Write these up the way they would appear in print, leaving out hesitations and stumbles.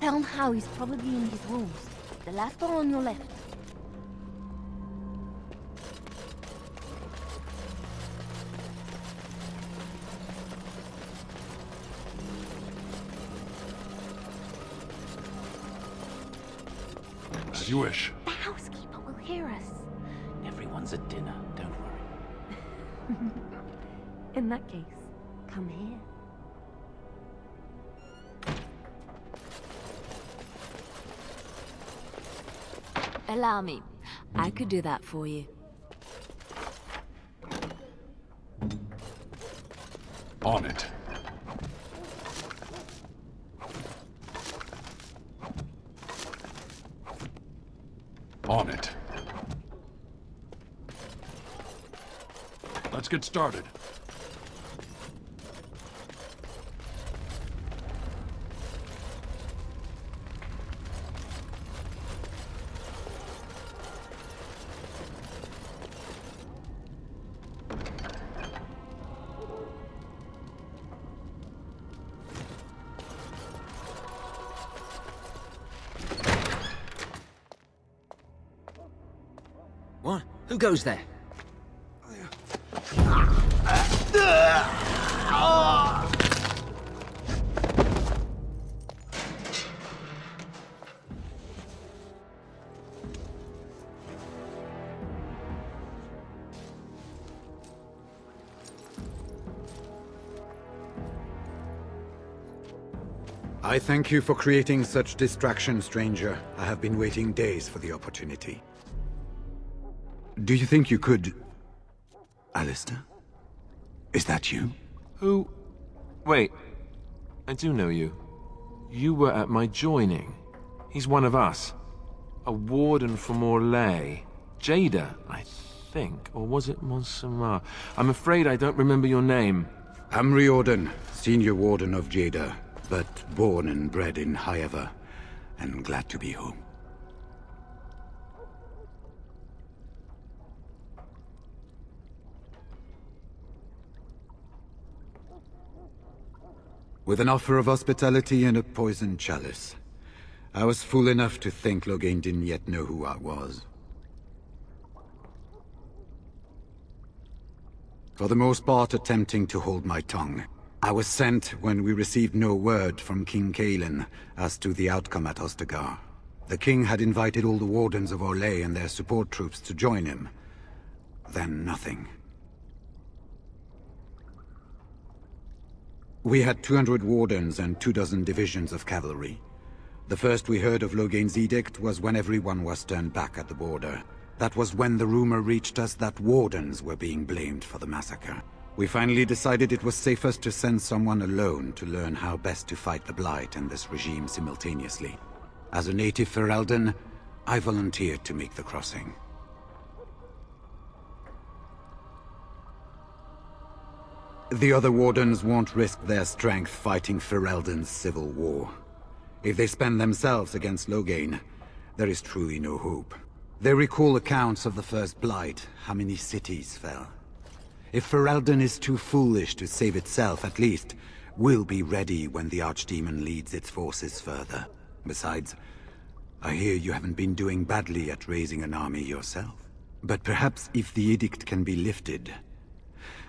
Found Howie's probably in his rooms. The last door on your left. As you wish. The housekeeper will hear us. Everyone's at dinner, don't worry. In that case, come here. Allow me. I could do that for you. On it. On it. Let's get started. What? Who goes there? I thank you for creating such distraction, stranger. I have been waiting days for the opportunity. Do you think you could... Alistair? Is that you? Who? Wait. I do know you. You were at my joining. He's one of us. A warden for Morlaix. Jada, I think. Or was it Montsemar? I'm afraid I don't remember your name. I'm Riordan, senior warden of Jada, but born and bred in Highever, and glad to be home. With an offer of hospitality and a poisoned chalice. I was fool enough to think Loghain didn't yet know who I was. For the most part, attempting to hold my tongue. I was sent when we received no word from King Cailan as to the outcome at Ostagar. The king had invited all the wardens of Orlais and their support troops to join him. Then nothing. We had 200 wardens and 24 divisions of cavalry. The first we heard of Loghain's edict was when everyone was turned back at the border. That was when the rumor reached us that wardens were being blamed for the massacre. We finally decided it was safest to send someone alone to learn how best to fight the Blight and this regime simultaneously. As a native Ferelden, I volunteered to make the crossing. The other wardens won't risk their strength fighting Ferelden's civil war. If they spend themselves against Loghain, there is truly no hope. They recall accounts of the first Blight, how many cities fell. If Ferelden is too foolish to save itself, at least, we'll be ready when the Archdemon leads its forces further. Besides, I hear you haven't been doing badly at raising an army yourself. But perhaps if the edict can be lifted,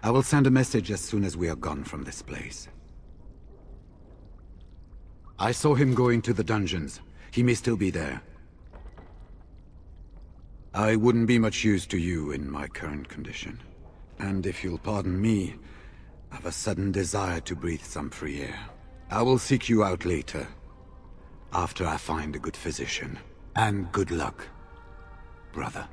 I will send a message as soon as we are gone from this place. I saw him go into the dungeons. He may still be there. I wouldn't be much use to you in my current condition. And if you'll pardon me, I've a sudden desire to breathe some free air. I will seek you out later, after I find a good physician. And good luck, brother.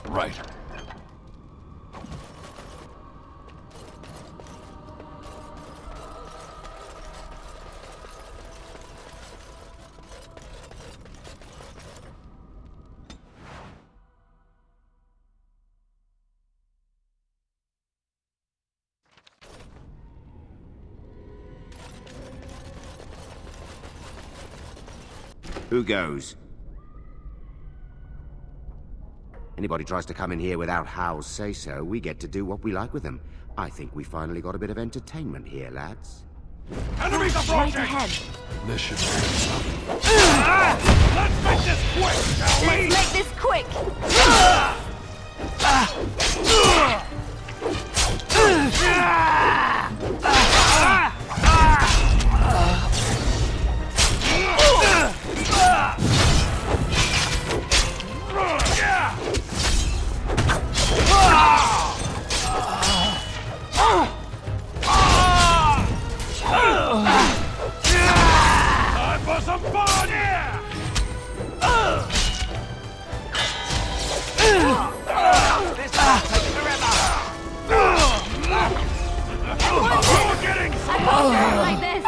Right. Who goes? Anybody tries to come in here without Hal's say-so, we get to do what we like with them. I think we finally got a bit of entertainment here, lads. Enemies Right approaching! ahead. This should be enough. Let's make this quick, shall we? Let's make this quick. Time for some fun! Yeah! This will take forever! We're getting I can't do it like this.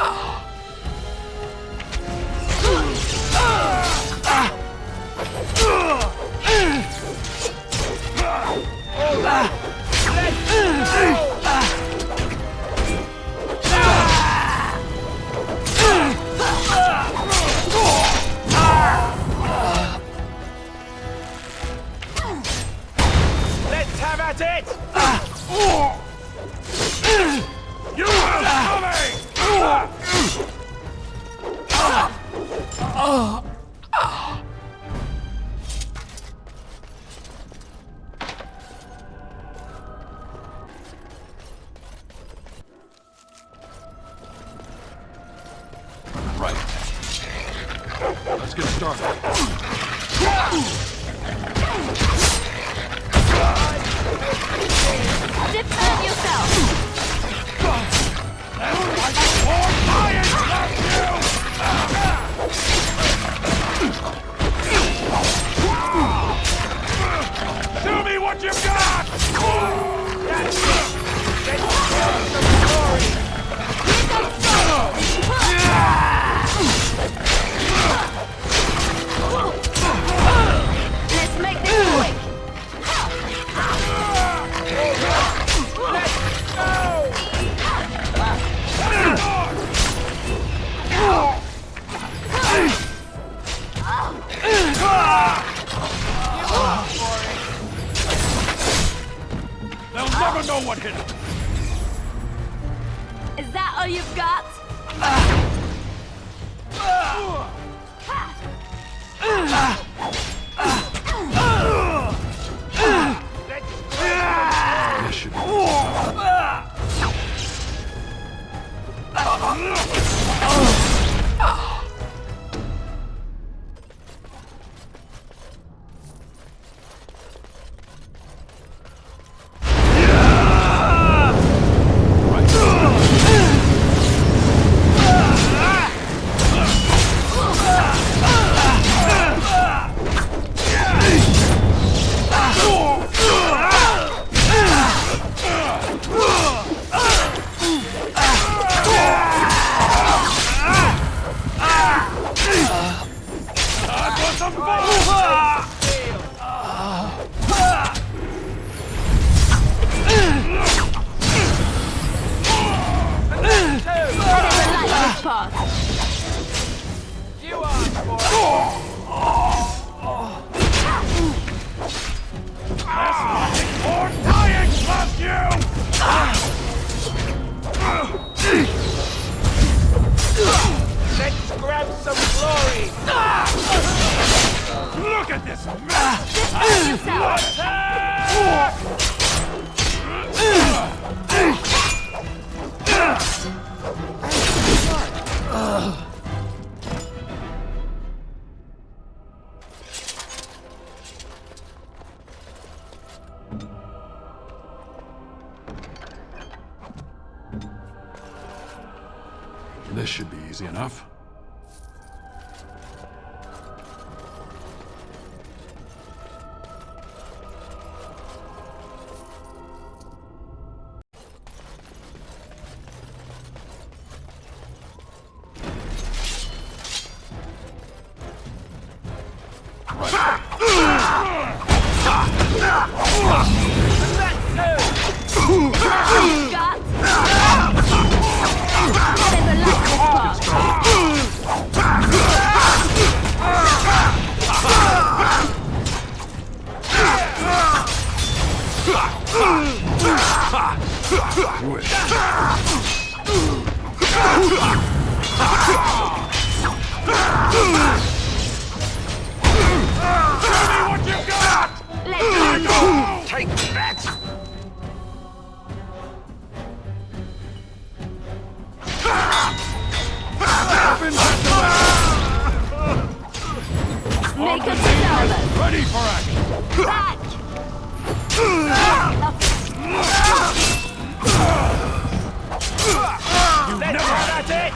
Let's have at it! You have Right. Let's get started. Defend yourself. Show me what you've got! That's it! Let's tell some story! Let's make this quick. They'll never know what hit them. Is that all you've got? This should be Let's grab some glory! Look at this mess! Defend yourself. This should be easy enough. Take us to Zelda. Ready for action! Back! You never had it!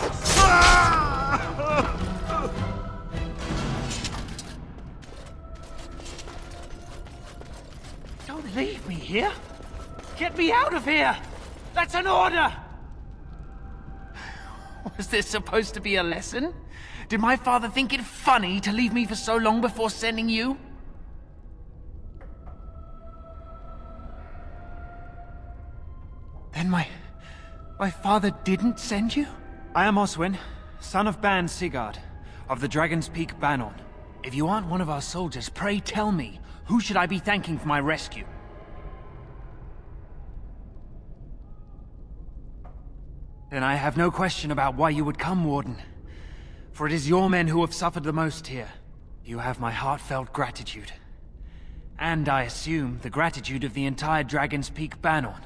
Don't leave me here! Get me out of here! That's an order! Was this supposed to be a lesson? Did my father think it funny to leave me for so long before sending you? Then my father didn't send you? I am Oswin, son of Ban Sigurd, of the Dragon's Peak Banon. If you aren't one of our soldiers, pray tell me, who should I be thanking for my rescue? Then I have no question about why you would come, Warden. For it is your men who have suffered the most here. You have my heartfelt gratitude. And I assume the gratitude of the entire Dragon's Peak Banon.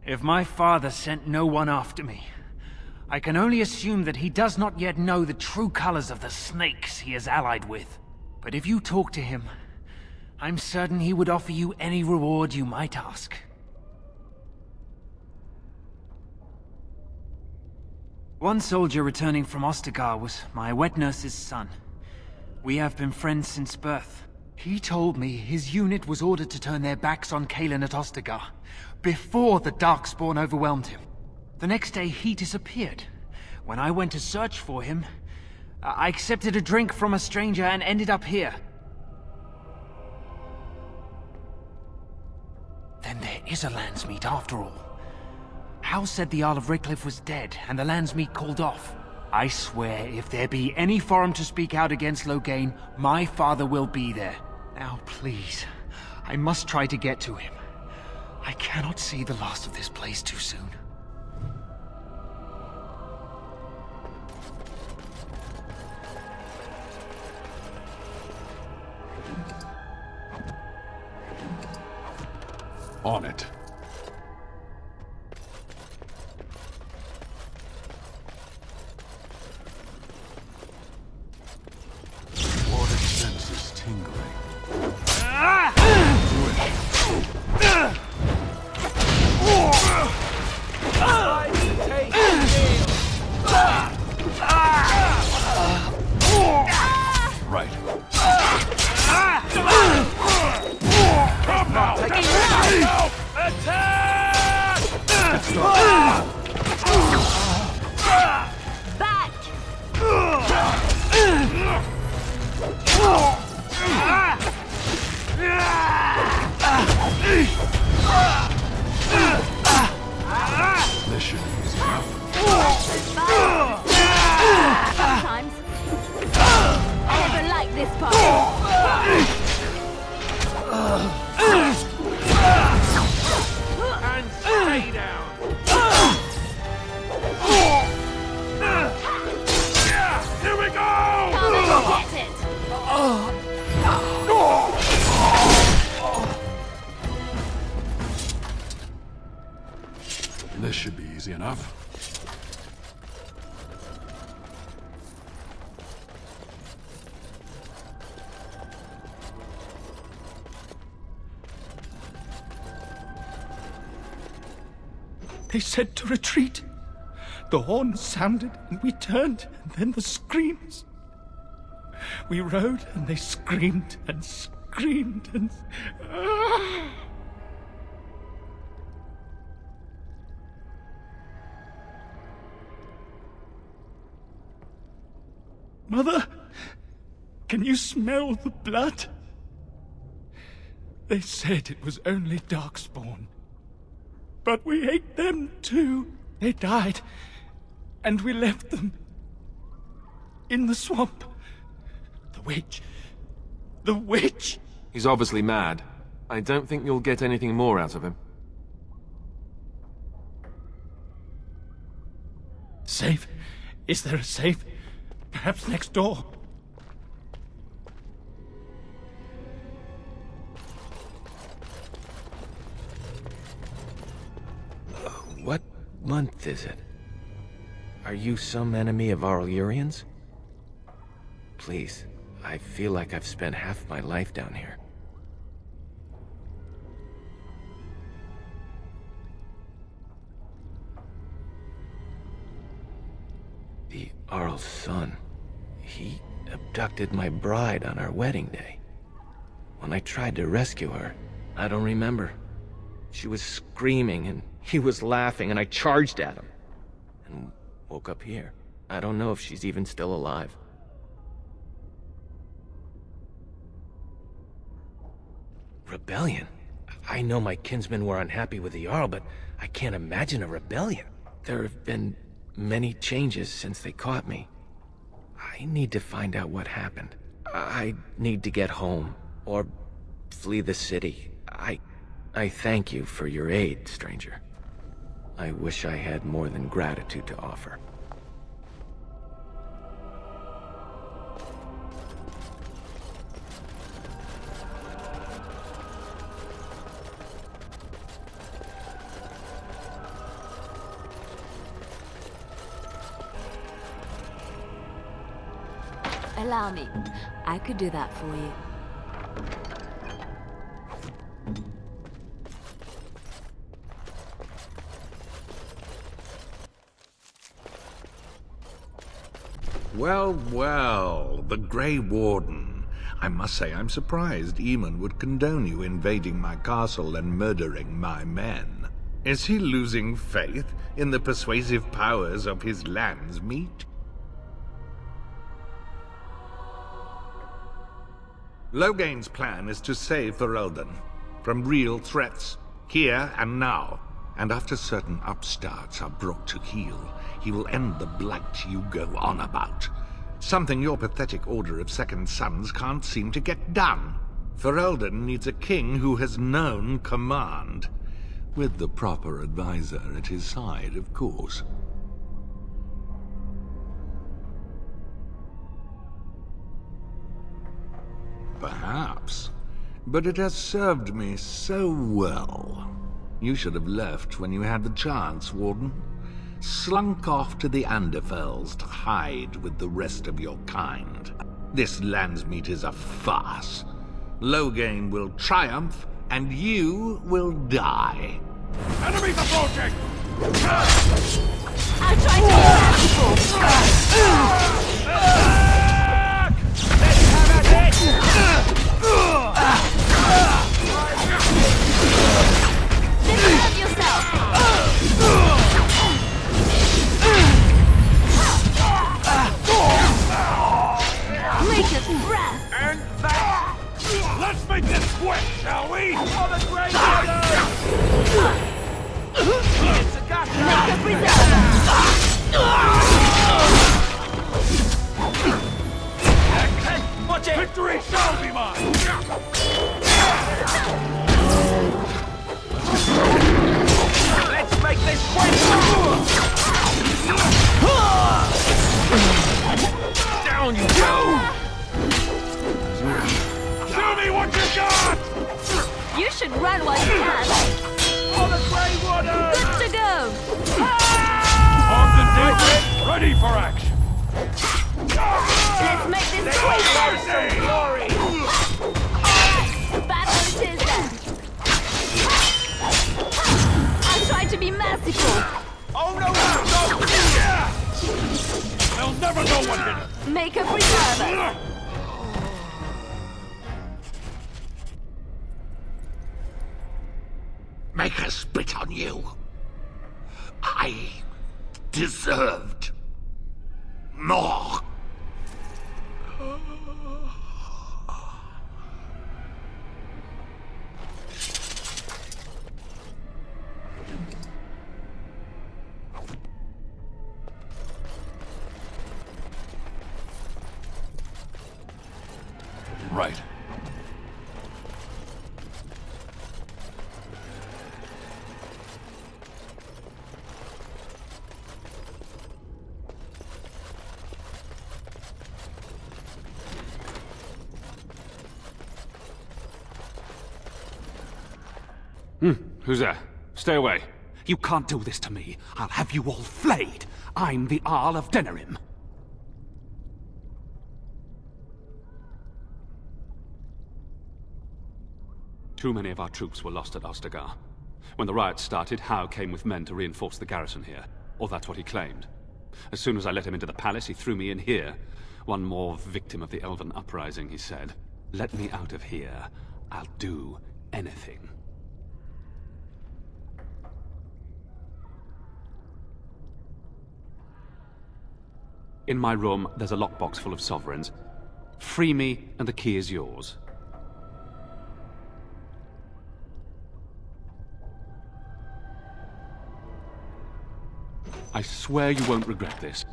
If my father sent no one after me, I can only assume that he does not yet know the true colors of the snakes he is allied with. But if you talk to him, I'm certain he would offer you any reward you might ask. One soldier returning from Ostagar was my wet nurse's son. We have been friends since birth. He told me his unit was ordered to turn their backs on Kalen at Ostagar, before the Darkspawn overwhelmed him. The next day he disappeared. When I went to search for him, I accepted a drink from a stranger and ended up here. Then there is a Landsmeet after all. Howe said the Jarl of Redcliffe was dead, and the Landsmeet called off. I swear, if there be any forum to speak out against Loghain, my father will be there. Now, please, I must try to get to him. I cannot see the last of this place too soon. On it. Warden senses tingling. Right. Come now! Attack! Back! This should be easy enough. Sometimes. I never liked this part. And stay down. Here we go! Come and get it. This should be easy enough. They said to retreat. The horn sounded and we turned, and then the screams. We rode and they screamed and screamed and... Mother, can you smell the blood? They said it was only Darkspawn. But we ate them too. They died, and we left them in the swamp. The witch. The witch! He's obviously mad. I don't think you'll get anything more out of him. Safe? Is there a safe? Perhaps next door. What month is it? Are you some enemy of our Urians? Please, I feel like I've spent half my life down here. The Arl's son. He abducted my bride on our wedding day. When I tried to rescue her, I don't remember. She was screaming and he was laughing and I charged at him. And woke up here. I don't know if she's even still alive. Rebellion? I know my kinsmen were unhappy with the Jarl, but I can't imagine a rebellion. There have been many changes since they caught me. I need to find out what happened. I need to get home, or flee the city. I thank you for your aid, stranger. I wish I had more than gratitude to offer. Allow me. I could do that for you. Well, well, the Grey Warden. I must say I'm surprised Eamon would condone you invading my castle and murdering my men. Is he losing faith in the persuasive powers of his land's meat? Loghain's plan is to save Ferelden from real threats, here and now. And after certain upstarts are brought to heel, he will end the blight you go on about. Something your pathetic Order of Second Sons can't seem to get done. Ferelden needs a king who has known command. With the proper advisor at his side, of course. Perhaps. But it has served me so well. You should have left when you had the chance, Warden. Slunk off to the Anderfells to hide with the rest of your kind. This Landsmeet is a farce. Loghain will triumph, and you will die. Enemies approaching! I'm trying to be Let's have at it! Defend yourself! Make a breath! And back! Let's make this quick, shall we? For the Great Order! It's a gotcha! Make a preserver! Watch it! Victory shall be mine! Let's make this quick! Down you go! Show me what you got! You should run while you can! For the Grey Warden! Good to go! Armed and dangerous, ready for action! Let's make this quick then! Glory! Battle it is then! I'll try to be merciful! Oh no! They'll never know what hit her! Make a preserver! Make her spit on you. I deserved more. Right. Who's there? Stay away. You can't do this to me. I'll have you all flayed. I'm the Arl of Denerim. Too many of our troops were lost at Ostagar. When the riots started, Howe came with men to reinforce the garrison here. Or that's what he claimed. As soon as I let him into the palace, he threw me in here. One more victim of the Elven uprising, he said. Let me out of here. I'll do anything. In my room, there's a lockbox full of sovereigns. Free me, and the key is yours. I swear you won't regret this.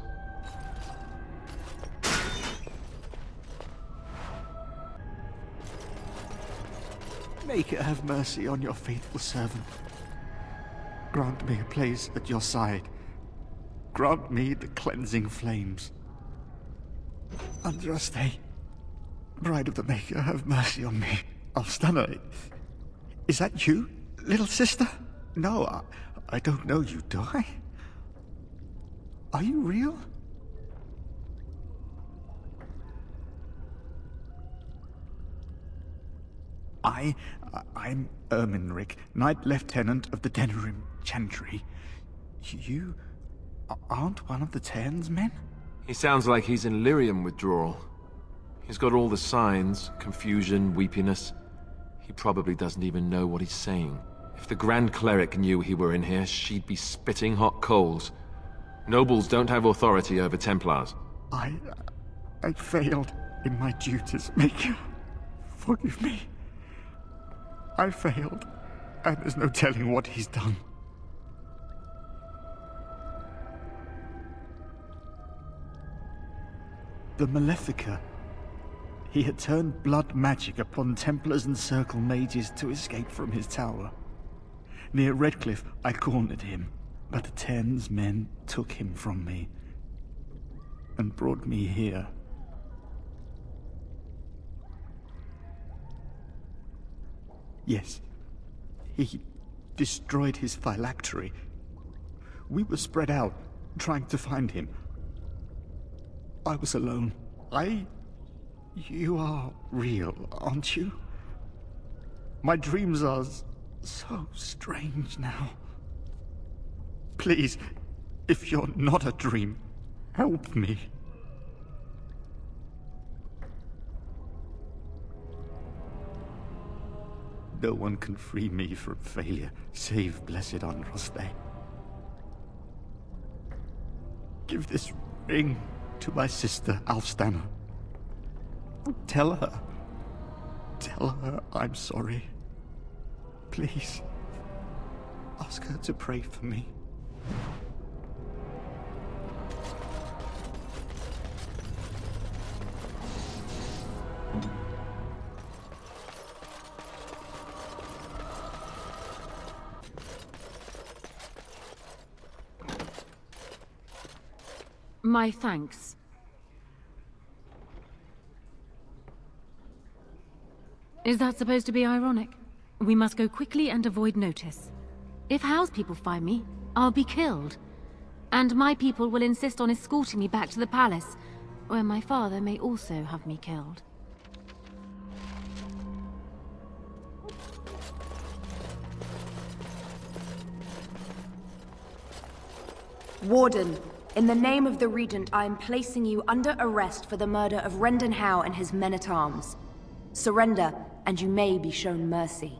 Maker, have mercy on your faithful servant. Grant me a place at your side. Grant me the cleansing flames. Andraste, Bride of the Maker, have mercy on me. Alstana, is that you, little sister? No, I don't know you, do I? Are you real? I'm Erminric, Knight Lieutenant of the Denerim Chantry. You aren't one of the Terns men? He sounds like he's in lyrium withdrawal. He's got all the signs, confusion, weepiness. He probably doesn't even know what he's saying. If the Grand Cleric knew he were in here, she'd be spitting hot coals. Nobles don't have authority over Templars. I failed in my duties, Maker. Forgive me. I failed, and there's no telling what he's done. The Malefica. He had turned blood magic upon Templars and Circle mages to escape from his tower. Near Redcliffe, I cornered him, but the Terns men took him from me and brought me here. Yes, he destroyed his phylactery. We were spread out, trying to find him. I was alone. You are real, aren't you? My dreams are so strange now. Please, if you're not a dream, help me. No one can free me from failure, save Blessed Andraste. Give this ring to my sister, Alfstana. Tell her I'm sorry. Please, ask her to pray for me. My thanks. Is that supposed to be ironic? We must go quickly and avoid notice. If Howe's people find me, I'll be killed. And my people will insist on escorting me back to the palace, where my father may also have me killed. Warden, in the name of the Regent, I am placing you under arrest for the murder of Rendon Howe and his men-at-arms. Surrender, and you may be shown mercy.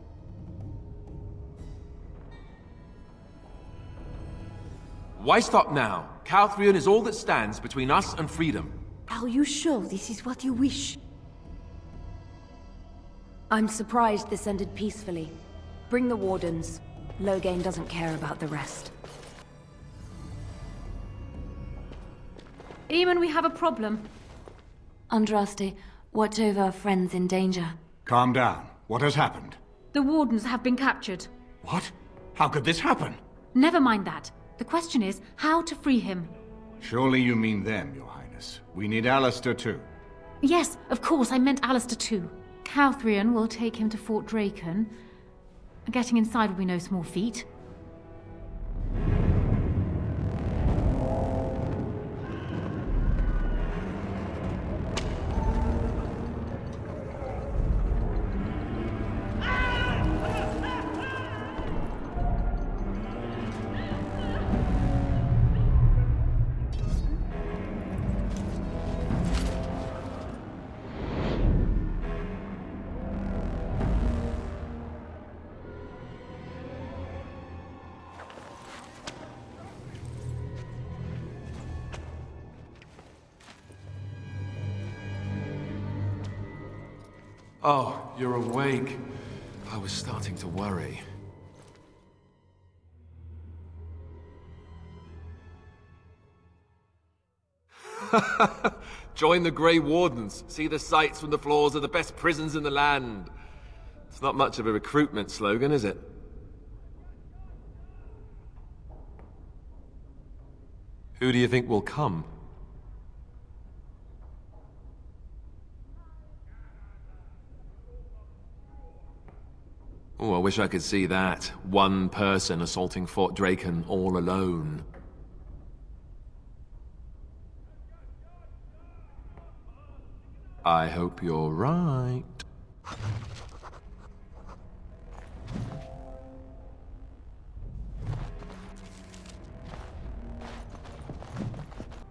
Why stop now? Calthrion is all that stands between us and freedom. Are you sure this is what you wish? I'm surprised this ended peacefully. Bring the Wardens. Loghain doesn't care about the rest. Eamon, we have a problem. Andraste, watch over our friends in danger. Calm down. What has happened? The Wardens have been captured. What? How could this happen? Never mind that. The question is, how to free him. Surely you mean them, Your Highness. We need Alistair too. Yes, of course, I meant Alistair too. Calthrion will take him to Fort Draken. Getting inside will be no small feat. Oh, you're awake. I was starting to worry. Join the Grey Wardens. See the sights from the floors of the best prisons in the land. It's not much of a recruitment slogan, is it? Who do you think will come? Oh, I wish I could see that. One person assaulting Fort Draken all alone. I hope you're right.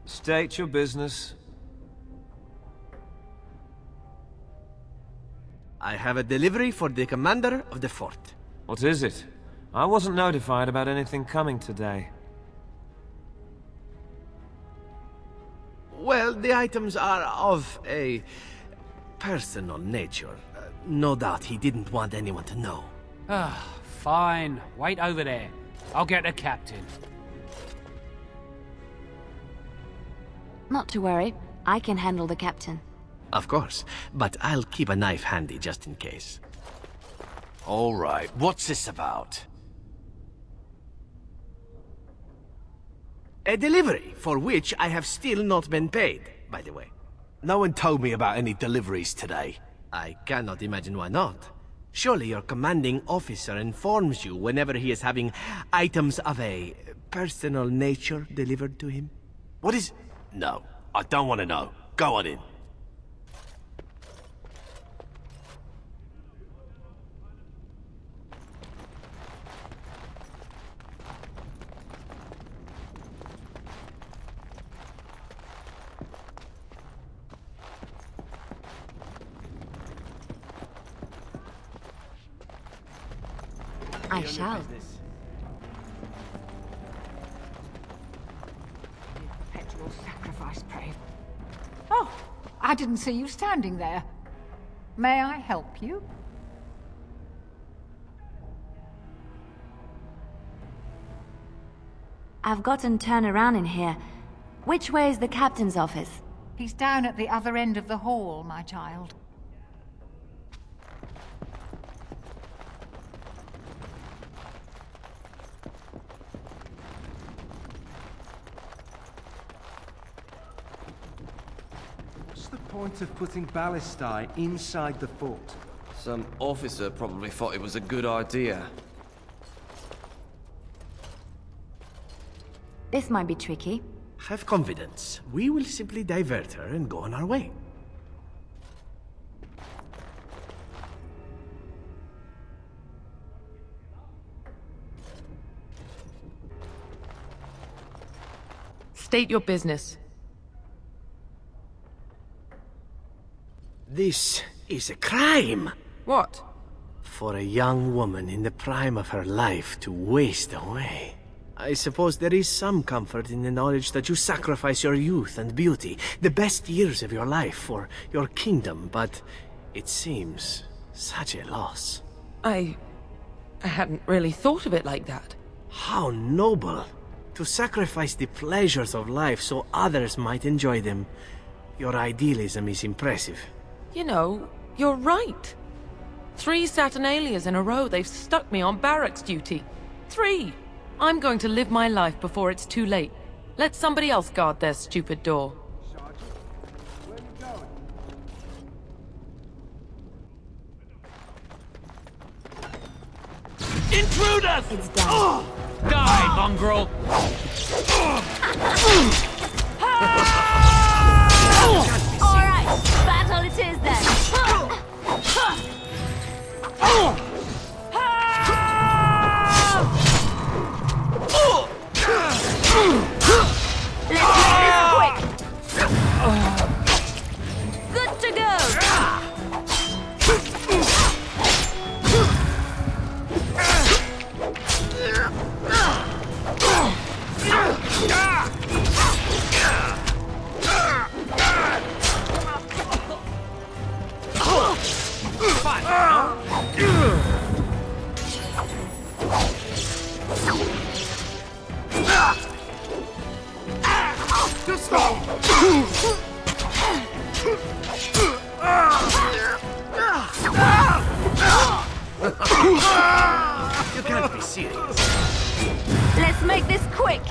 State your business. I have a delivery for the commander of the fort. What is it? I wasn't notified about anything coming today. Well, the items are of a personal nature. No doubt he didn't want anyone to know. Ah, fine. Wait over there. I'll get the captain. Not to worry. I can handle the captain. Of course, but I'll keep a knife handy just in case. All right, what's this about? A delivery for which I have still not been paid, by the way. No one told me about any deliveries today. I cannot imagine why not. Surely your commanding officer informs you whenever he is having items of a personal nature delivered to him? What is... No, I don't want to know. Go on in. I shall. Perpetual sacrifice, pray. Oh, I didn't see you standing there. May I help you? I've gotten turned around in here. Which way is the captain's office? He's down at the other end of the hall, my child. What's the point of putting ballistae inside the fort? Some officer probably thought it was a good idea. This might be tricky. Have confidence. We will simply divert her and go on our way. State your business. This is a crime! What? For a young woman in the prime of her life to waste away. I suppose there is some comfort in the knowledge that you sacrifice your youth and beauty, the best years of your life, for your kingdom, but it seems such a loss. I hadn't really thought of it like that. How noble! To sacrifice the pleasures of life so others might enjoy them. Your idealism is impressive. You know, you're right. 3 Saturnalias in a row, they've stuck me on barracks duty. 3! I'm going to live my life before it's too late. Let somebody else guard their stupid door. Intruders! It's done. Die, mongrel! Alright, battle it is then. Let's make this quick! Good to go! Fine, huh? You can't be serious. Let's make this quick.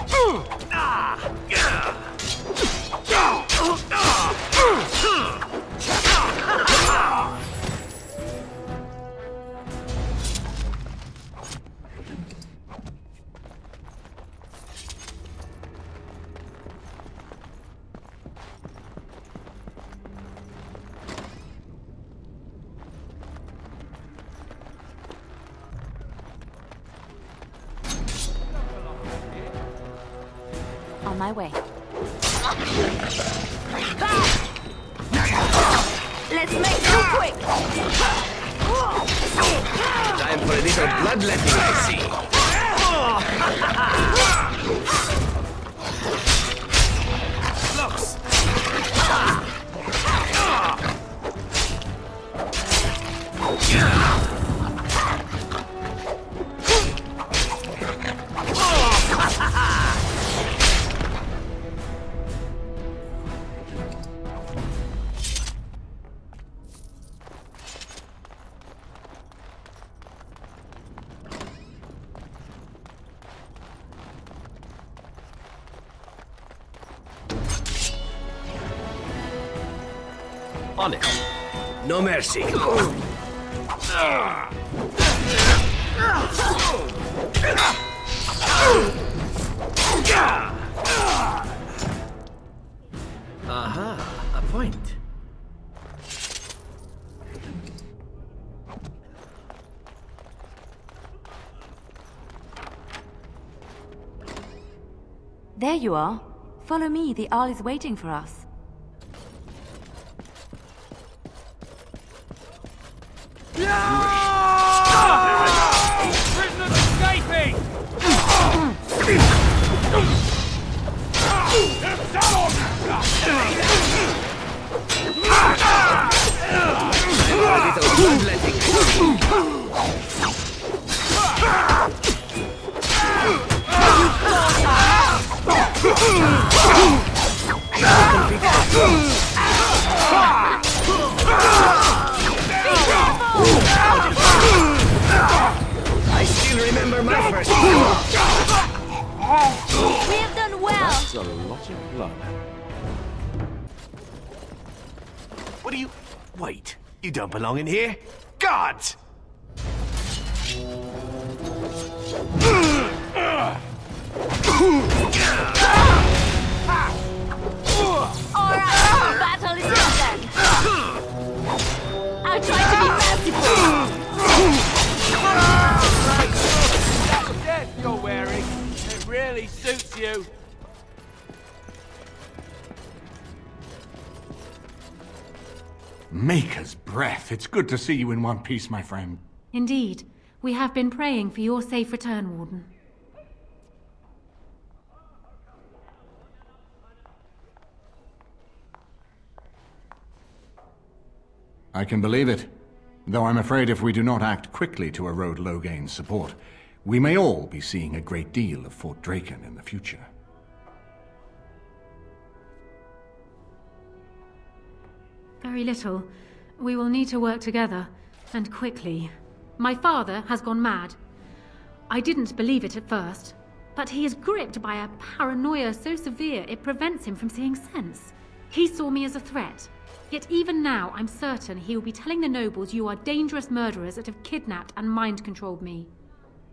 On my way. Let's make this quick. Time for a little bloodletting, I see. Close. On it. No mercy. Aha, a point. There you are. Follow me, the Arl is waiting for us. Prisoners escaping! I still remember my first kill. We have done well. That's a lot of blood. What do you... Wait, you don't belong in here? Gods! Alright, battle is done. I'll try to be merciful. That death you're wearing, it really suits you. Maker's breath. It's good to see you in one piece, my friend. Indeed. We have been praying for your safe return, Warden. I can believe it. Though I'm afraid if we do not act quickly to erode Logain's support, we may all be seeing a great deal of Fort Draken in the future. Very little. We will need to work together, and quickly. My father has gone mad. I didn't believe it at first, but he is gripped by a paranoia so severe it prevents him from seeing sense. He saw me as a threat, yet even now I'm certain he will be telling the nobles you are dangerous murderers that have kidnapped and mind-controlled me.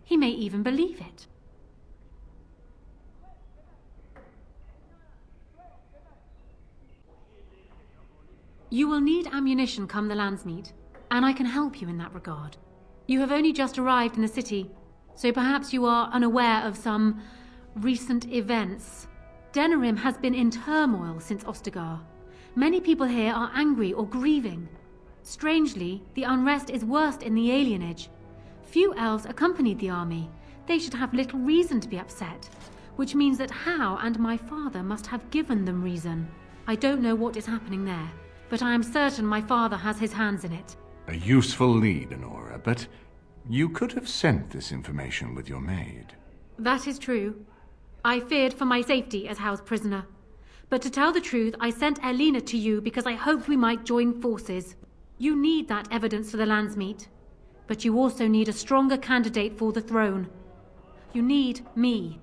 He may even believe it. You will need ammunition come the Landsmeet, and I can help you in that regard. You have only just arrived in the city, so perhaps you are unaware of some recent events. Denerim has been in turmoil since Ostagar. Many people here are angry or grieving. Strangely, the unrest is worst in the alienage. Few elves accompanied the army. They should have little reason to be upset, which means that Hao and my father must have given them reason. I don't know what is happening there, but I am certain my father has his hands in it. A useful lead, Honora, but you could have sent this information with your maid. That is true. I feared for my safety as house prisoner. But to tell the truth, I sent Elena to you because I hoped we might join forces. You need that evidence for the Landsmeet. But you also need a stronger candidate for the throne. You need me.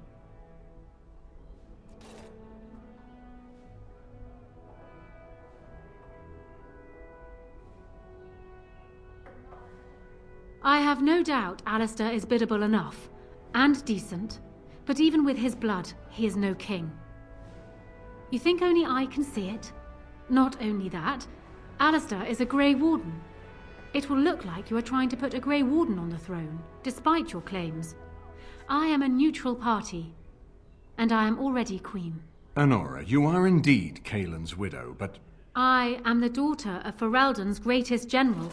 I have no doubt Alistair is biddable enough, and decent, but even with his blood, he is no king. You think only I can see it? Not only that, Alistair is a Grey Warden. It will look like you are trying to put a Grey Warden on the throne, despite your claims. I am a neutral party, and I am already queen. Honora, you are indeed Kaelin's widow, but... I am the daughter of Ferelden's greatest general.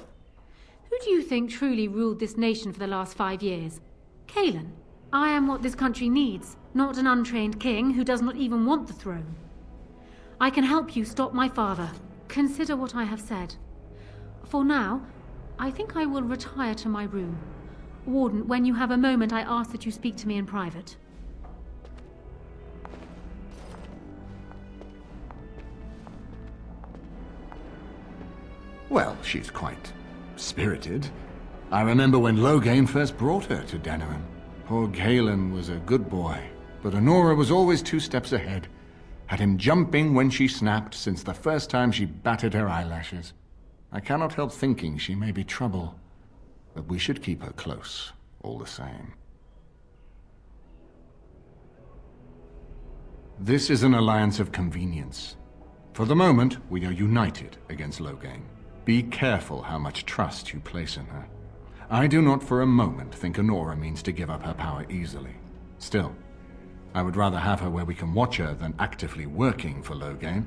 Who do you think truly ruled this nation for the last 5 years? Kaelin. I am what this country needs, not an untrained king who does not even want the throne. I can help you stop my father. Consider what I have said. For now, I think I will retire to my room. Warden, when you have a moment, I ask that you speak to me in private. Well, she's quite spirited. I remember when Loghain first brought her to Denerim. Poor Galen was a good boy, but Honora was always 2 steps ahead. Had him jumping when she snapped since the first time she batted her eyelashes. I cannot help thinking she may be trouble, but we should keep her close, all the same. This is an alliance of convenience. For the moment, we are united against Loghain. Be careful how much trust you place in her. I do not for a moment think Honora means to give up her power easily. Still, I would rather have her where we can watch her than actively working for Loghain.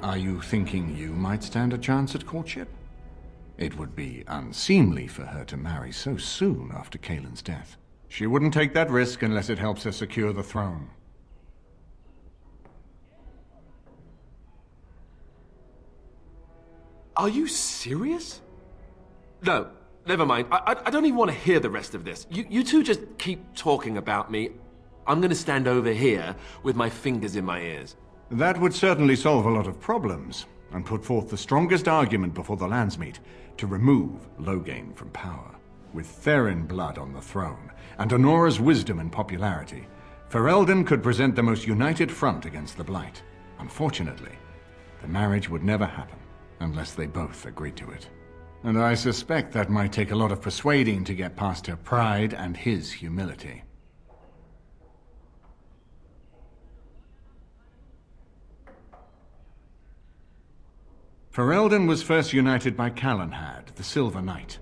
Are you thinking you might stand a chance at courtship? It would be unseemly for her to marry so soon after Kaelin's death. She wouldn't take that risk unless it helps her secure the throne. Are you serious? No, never mind. I don't even want to hear the rest of this. You two just keep talking about me. I'm gonna stand over here with my fingers in my ears. That would certainly solve a lot of problems, and put forth the strongest argument before the Landsmeet to remove Loghain from power. With Therin blood on the throne, and Honora's wisdom and popularity, Ferelden could present the most united front against the Blight. Unfortunately, the marriage would never happen, unless they both agreed to it. And I suspect that might take a lot of persuading to get past her pride and his humility. Ferelden was first united by Calenhad, the Silver Knight.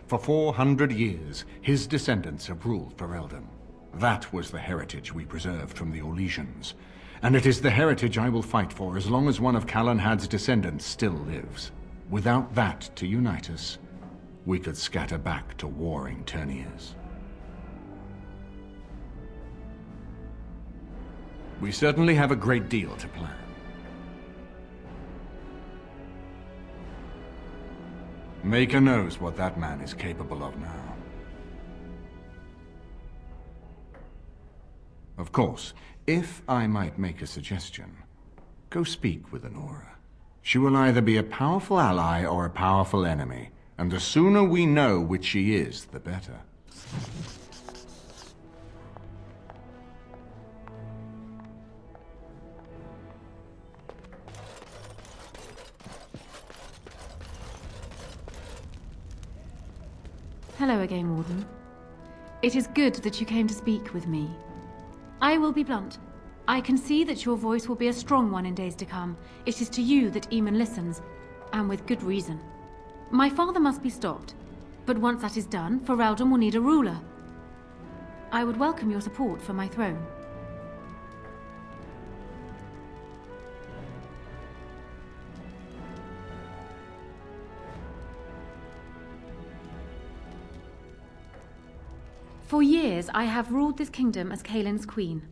For 400 years, his descendants have ruled Ferelden. That was the heritage we preserved from the Orlesians. And it is the heritage I will fight for as long as one of Calenhad's descendants still lives. Without that to unite us, we could scatter back to warring Terniers. We certainly have a great deal to plan. Maker knows what that man is capable of now. Of course, if I might make a suggestion, go speak with Honora. She will either be a powerful ally or a powerful enemy, and the sooner we know which she is, the better. Hello again, Warden. It is good that you came to speak with me. I will be blunt. I can see that your voice will be a strong one in days to come. It is to you that Eamon listens, and with good reason. My father must be stopped, but once that is done, Ferelden will need a ruler. I would welcome your support for my throne. For years, I have ruled this kingdom as Kaelin's queen.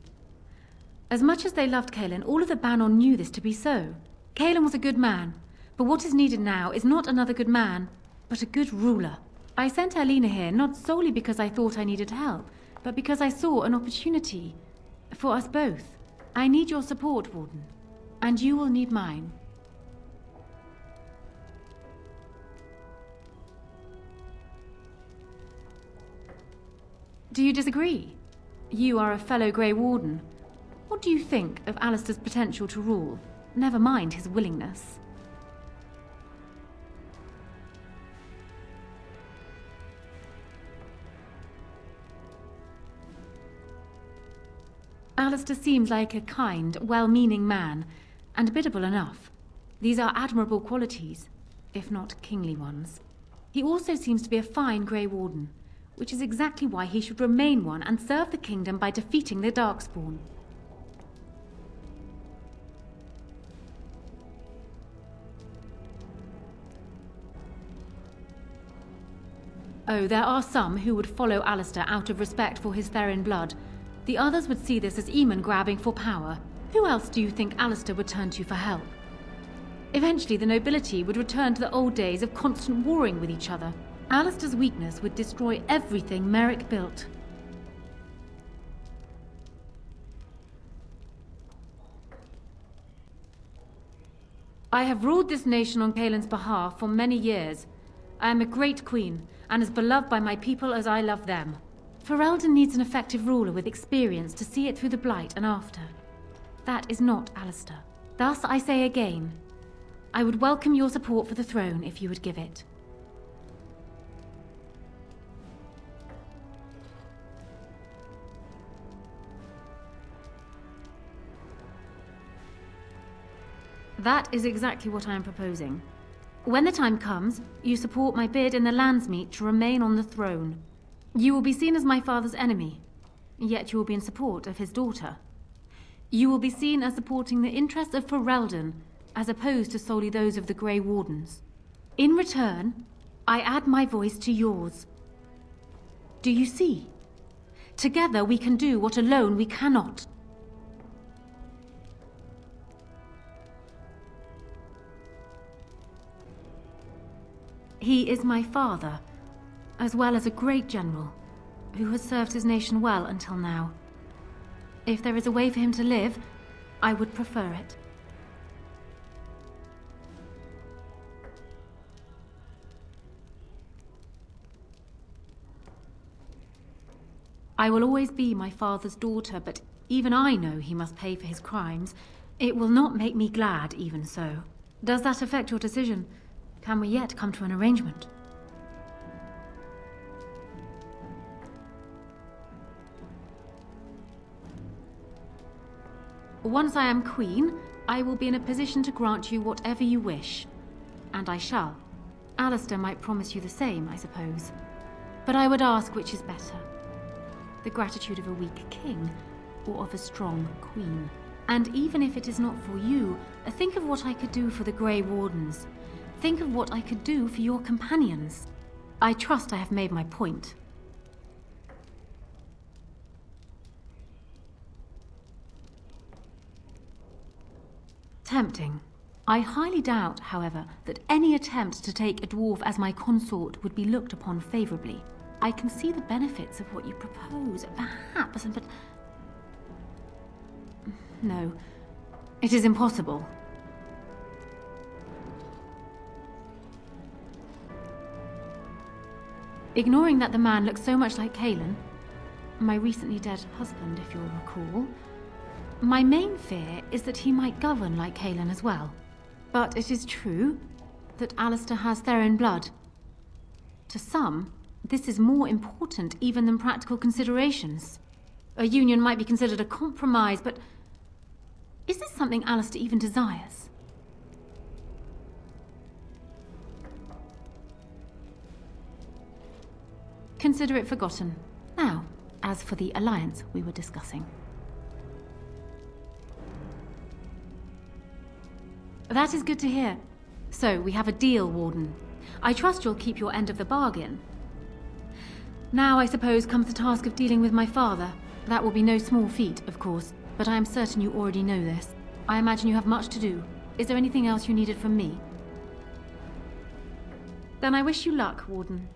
As much as they loved Kaelin, all of the Banon knew this to be so. Kaelin was a good man, but what is needed now is not another good man, but a good ruler. I sent Alina here not solely because I thought I needed help, but because I saw an opportunity for us both. I need your support, Warden, and you will need mine. Do you disagree? You are a fellow Grey Warden. What do you think of Alistair's potential to rule? Never mind his willingness. Alistair seems like a kind, well-meaning man, and biddable enough. These are admirable qualities, if not kingly ones. He also seems to be a fine Grey Warden, which is exactly why he should remain one and serve the kingdom by defeating the Darkspawn. Oh, there are some who would follow Alistair out of respect for his Therin blood. The others would see this as Eamon grabbing for power. Who else do you think Alistair would turn to for help? Eventually, the nobility would return to the old days of constant warring with each other. Alistair's weakness would destroy everything Merrick built. I have ruled this nation on Kaelin's behalf for many years. I am a great queen, and as beloved by my people as I love them. Ferelden needs an effective ruler with experience to see it through the Blight and after. That is not Alistair. Thus, I say again, I would welcome your support for the throne if you would give it. That is exactly what I am proposing. When the time comes, you support my bid in the Landsmeet to remain on the throne. You will be seen as my father's enemy, yet you will be in support of his daughter. You will be seen as supporting the interests of Ferelden, as opposed to solely those of the Grey Wardens. In return, I add my voice to yours. Do you see? Together we can do what alone we cannot. He is my father, as well as a great general, who has served his nation well until now. If there is a way for him to live, I would prefer it. I will always be my father's daughter, but even I know he must pay for his crimes. It will not make me glad, even so. Does that affect your decision? Can we yet come to an arrangement? Once I am queen, I will be in a position to grant you whatever you wish. And I shall. Alistair might promise you the same, I suppose. But I would ask which is better. The gratitude of a weak king, or of a strong queen. And even if it is not for you, think of what I could do for the Grey Wardens. Think of what I could do for your companions. I trust I have made my point. Tempting. I highly doubt, however, that any attempt to take a dwarf as my consort would be looked upon favorably. I can see the benefits of what you propose, perhaps, but... No. It is impossible. Ignoring that the man looks so much like Kaelin, my recently dead husband, if you'll recall, my main fear is that he might govern like Kaelin as well. But it is true that Alistair has Therin blood. To some, this is more important even than practical considerations. A union might be considered a compromise, but is this something Alistair even desires? Consider it forgotten. Now, as for the alliance we were discussing. That is good to hear. So, we have a deal, Warden. I trust you'll keep your end of the bargain. Now I suppose comes the task of dealing with my father. That will be no small feat, of course, but I am certain you already know this. I imagine you have much to do. Is there anything else you needed from me? Then I wish you luck, Warden.